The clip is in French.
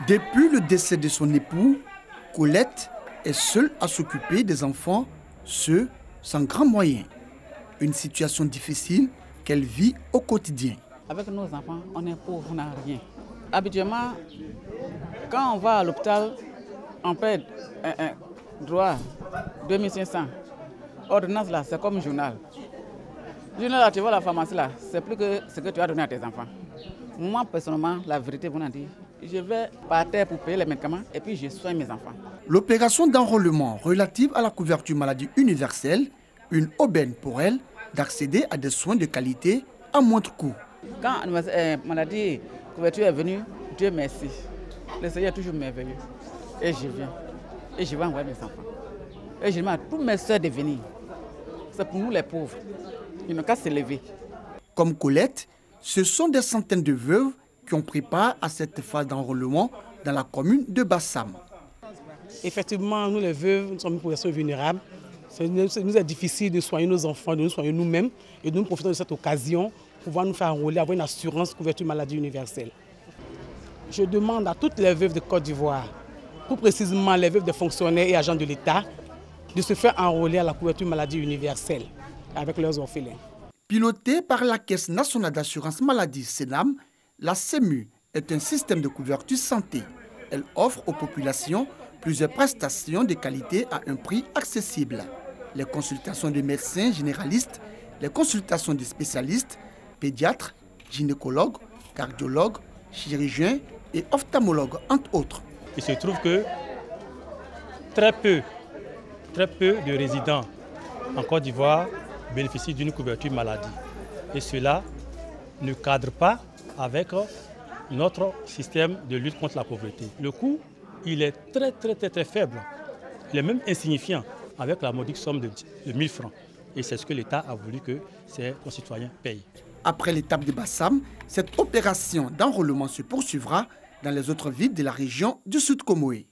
Depuis le décès de son époux, Colette est seule à s'occuper des enfants, ceux sans grands moyens. Une situation difficile qu'elle vit au quotidien. Avec nos enfants, on est pauvre, on n'a rien. Habituellement, quand on va à l'hôpital, on paie un droit 2500. Ordonnance là, c'est comme un journal. Journal là, tu vas à la pharmacie là, c'est plus que ce que tu as donné à tes enfants. Moi, personnellement, la vérité, vous l'avez dit, je vais par terre pour payer les médicaments et puis je soigne mes enfants. L'opération d'enrôlement relative à la couverture maladie universelle, une aubaine pour elle d'accéder à des soins de qualité à moindre coût. Quand la maladie couverture est venue, Dieu merci. Le Seigneur est toujours merveilleux. Et je viens. Et je vais envoyer mes enfants. Et je demande à tous mes soeurs de venir. C'est pour nous les pauvres. Ils n'ont qu'à se lever. Comme Colette, ce sont des centaines de veuves qui ont pris part à cette phase d'enrôlement dans la commune de Bassam. Effectivement, nous les veuves, nous sommes une population vulnérable. Il nous est difficile de soigner nos enfants, de nous soigner nous-mêmes et nous profitons de cette occasion pour pouvoir nous faire enrôler, avoir une assurance couverture maladie universelle. Je demande à toutes les veuves de Côte d'Ivoire, plus précisément les veuves de fonctionnaires et agents de l'État, de se faire enrôler à la couverture maladie universelle avec leurs orphelins. Pilotée par la Caisse nationale d'assurance maladie (CNAM), la CEMU est un système de couverture santé. Elle offre aux populations plusieurs prestations de qualité à un prix accessible. Les consultations de médecins généralistes, les consultations de spécialistes, pédiatres, gynécologues, cardiologues, chirurgiens et ophtalmologues, entre autres. Il se trouve que très peu de résidents en Côte d'Ivoire bénéficient d'une couverture maladie. Et cela ne cadre pas avec notre système de lutte contre la pauvreté. Le coût, il est très faible. Il est même insignifiant avec la modique somme de 1000 francs. Et c'est ce que l'État a voulu que ses concitoyens payent. Après l'étape de Bassam, cette opération d'enrôlement se poursuivra dans les autres villes de la région du Sud Comoé.